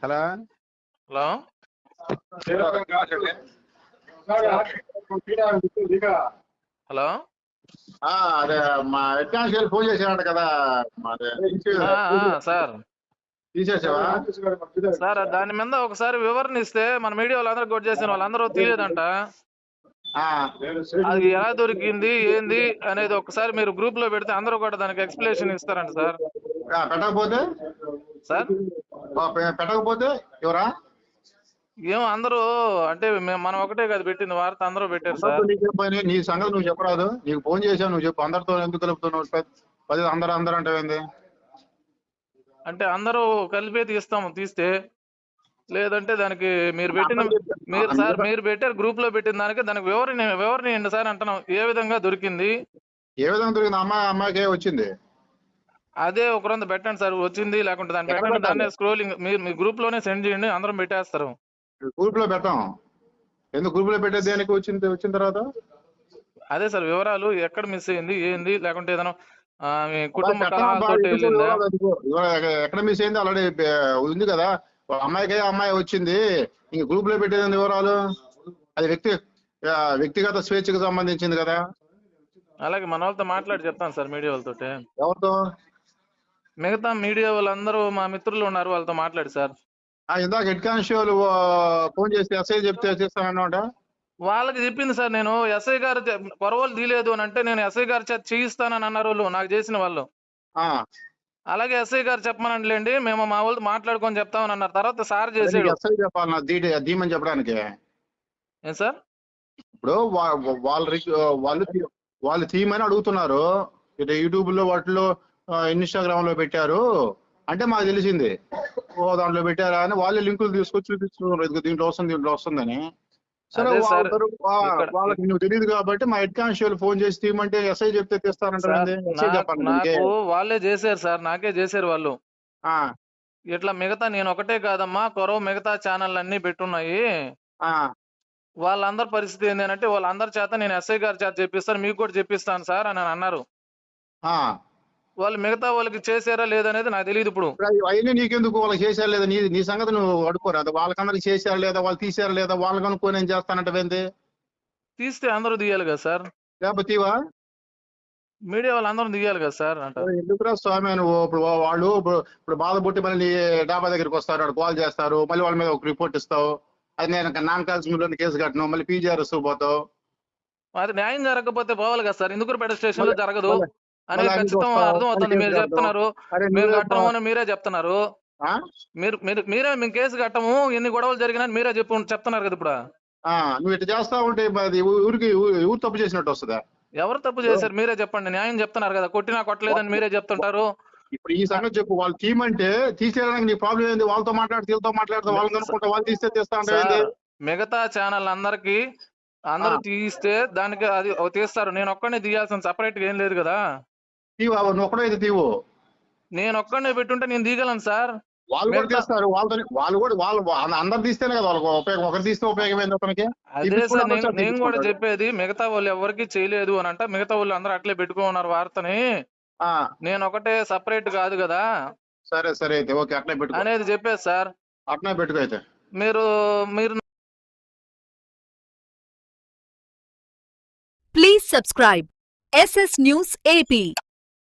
Hello hello hello అదే మా head constable phone చేసాడంట కదా సార్ తీసేసావా? సార్ దాని మీద ఒకసారి వివరణ ఇస్తే మన మీడియా వాళ్ళందరూ కొట్ చేసిన వాళ్ళందరూ తీయలేదంట. అది ఎలా దొరికింది ఏంది అనేది ఒకసారి మీరు గ్రూప్ లో పెడితే అందరూ కూడా దానికి ఎక్స్ప్లెనేషన్ ఇస్తారంట సార్. పెట్టకపోతే సార్ పెట్టకపోతే ఎవరా ఏమో అందరూ అంటే మనం ఒకటే కదా పెట్టింది, వార్త అందరూ పెట్టారు సార్. నీ సంగతి నువ్వు చెప్పరాదు. నీకు ఫోన్ చేశావు, నువ్వు చెప్పు. అందరితో ఎందుకు కలుపుతున్నావు? పది అందరూ అందరూ అంటే ఏంది? అంటే అందరూ కలిపే తీస్తే లేదంటే దానికి మీరు పెట్టిన మీరు పెట్టారు గ్రూప్ లో పెట్టిన దానికి వివరణ ఇవ్వండి సార్ అంటున్నాం. ఏ విధంగా దొరికింది? ఏ విధంగా దొరికింది? అమ్మాయికే వచ్చింది. అదే ఒకరంత పెట్టండి సార్, వచ్చింది లేకుంటే దాన్ని పెట్టండి. దాన్ని స్క్రోలింగ్ మీరు మీ గ్రూప్ లోనే సెండ్ చేయండి, అందరం పెట్టేస్తారు. గ్రూప్ లో పెట్టాం. ఎందుకు గ్రూప్ లో పెట్టే దేనికి? వచ్చిన తర్వాత అదే సార్ వివరాలు ఎక్కడ మిస్ అయింది ఏంది, లేకుంటే ఏదైనా కుటుంబ కలహాలతో వెళ్ళిందా? ఎక్కడ మిస్ అయింది? ఆల్రెడీ ఉంది కదా. అమ్మాయి వచ్చింది. ఇంక గ్రూప్ లో పెట్టేది వివరాలు. అది వ్యక్తిగత స్వేచ్ఛకు సంబంధించింది కదా. అలాగే మన వాళ్ళతో మాట్లాడి చెప్తాను సార్, మీడియా వాళ్ళతో. ఎవరితో? మిగతా మీడియా వాళ్ళందరూ మా మిత్రులు ఉన్నారు, వాళ్ళతో మాట్లాడి సార్. ఇందాక హెడ్ కానిస్టేబుల్ ఫోన్ చేసి ఎస్ఐ చెప్తే చేస్తానన్నమాట. వాళ్ళకి చెప్పింది సార్, నేను ఎస్ఐ గారు పొరవలు తీయలేదు అని అంటే నేను ఎస్ఐ గారి చేత చేయిస్తానని అన్నారు వాళ్ళు, నాకు చేసిన వాళ్ళు. అలాగే ఎస్ఐ గారు చెప్పమనండి, మేము మా వాళ్ళు మాట్లాడుకొని చెప్తామని అన్నారు. తర్వాత సార్ చేసాడు. ఎస్ఐ చెప్పాలి దీమని చెప్పడానికి. ఏం సార్? ఇప్పుడు వాళ్ళు తీయమని అడుగుతున్నారు. యూట్యూబ్ లో వాటిలో ఇన్స్టాగ్రామ్ లో పెట్టారు అంటే మాకు తెలిసింది. దాంట్లో పెట్టారా అని వాళ్ళే లింకులు తీసుకొచ్చి చూపిస్తున్నారు. దీంట్లో వస్తుందని. సరే, వాళ్ళకి నువ్వు తెలియదు కాబట్టి మా హెడ్ కానిస్టేబుల్ ఫోన్ చేసి తీయమంటే ఎస్ఐ చెప్తే తీస్తారంటే నాకు వాళ్ళే చేశారు సార్, నాకే చేశారు వాళ్ళు. ఇట్లా మిగతా నేను ఒకటే కాదమ్మా, మిగతా ఛానల్ అన్ని పెట్టున్నాయి. వాళ్ళందరి పరిస్థితి ఏంటంటే వాళ్ళందరి చేత నేను ఎస్ఐ గారి చేత చెప్పిస్తాను, మీకు కూడా చెప్పిస్తాను సార్ అని అన్నారు. వాళ్ళు మిగతా వాళ్ళకి చేశారా లేదనేది నాకు తెలియదు. ఇప్పుడు అవన్నీ నీకెందుకు? వాళ్ళకి చేశారా లేదా నీ సంగతి నువ్వు అడుకోరా. వాళ్ళకందరికి చేశారా లేదా, వాళ్ళు తీసారా లేదా, వాళ్ళకి అనుకో నేను చేస్తానంటే తీస్తే అందరూ తీయాలి కదా సార్. లేకపోతే తీవా? మీడియా వాళ్ళు అందరూ తీయాలి కదా సార్ అంటారు. ఎందుకురా స్వామి నువ్వు? వాళ్ళు ఇప్పుడు బాధపట్టి మళ్ళీ డాబా దగ్గరికి వస్తారు, కాల్ చేస్తారు, మళ్ళీ వాళ్ళ మీద ఒక రిపోర్ట్ ఇస్తావు. అది నేను నాన్ కాల్సిన కేసు కట్టను, మళ్ళీ పీజీఆర్ఎస్ పోతావు. అది న్యాయం జరగకపోతే పోవాలి కదా సార్. ఇందుకు పెద్ద స్టేషన్ లో జరగదు అనేది ఖచ్చితం అర్థం అవుతుంది. మీరు చెప్తున్నారు మేము కట్టము అని మీరే చెప్తున్నారు. మీరే మేము కేసు కట్టము, ఎన్ని గొడవలు జరిగినా మీరే చెప్తున్నారు కదా. ఇప్పుడు నువ్వు ఇట్లా చేస్తా ఉంటే ఊరు తప్పు చేసినట్టు వస్తుందా? ఎవరు తప్పు చేశారు మీరే చెప్పండి. న్యాయం చెప్తున్నారు కదా, కొట్టినా కొట్టలేదని మీరే చెప్తుంటారు. ఇప్పుడు ఈ సంగతి చెప్పు. వాళ్ళు తీయమంటే తీసేయడానికి నీ ప్రాబ్లం ఏంది? వాళ్ళతో మాట్లాడితే వాళ్ళని కనుక్కుంటా వాళ్ళు తీస్తా అంటే మిగతా ఛానల్ అందరూ తీస్తే దానికి అది తీస్తారు. నేను ఒక్కడే తీయాల్సిన సపరేట్ గా ఏం లేదు కదా. నువ్వు ఒక్కడైతే తీవు. నేను ఒక్కడే పెట్టుంటే నేను తీయగలను సార్. వాళ్ళు కూడా తీస్తారు. వాళ్ళు అందరు తీస్తేనే కదా వాళ్ళకి ఉపయోగం. ఒకరు తీస్తే ఉపయోగం ఏంది అతనికి? అదే సార్ నేను కూడా చెప్పేది. మిగతా వాళ్ళు ఎవరికి చేయలేదు అని అంట, మిగతా వాళ్ళు అందరూ అట్లే పెట్టుకున్నారు వార్తని. నేను ఒకటే సపరేట్ కాదు కదా. సరే అయితే ఓకే, అట్లే పెట్టుకో అనేది చెప్పేది సార్. అట్లే పెట్టుకో అయితే. మీరు Please subscribe SS News AP.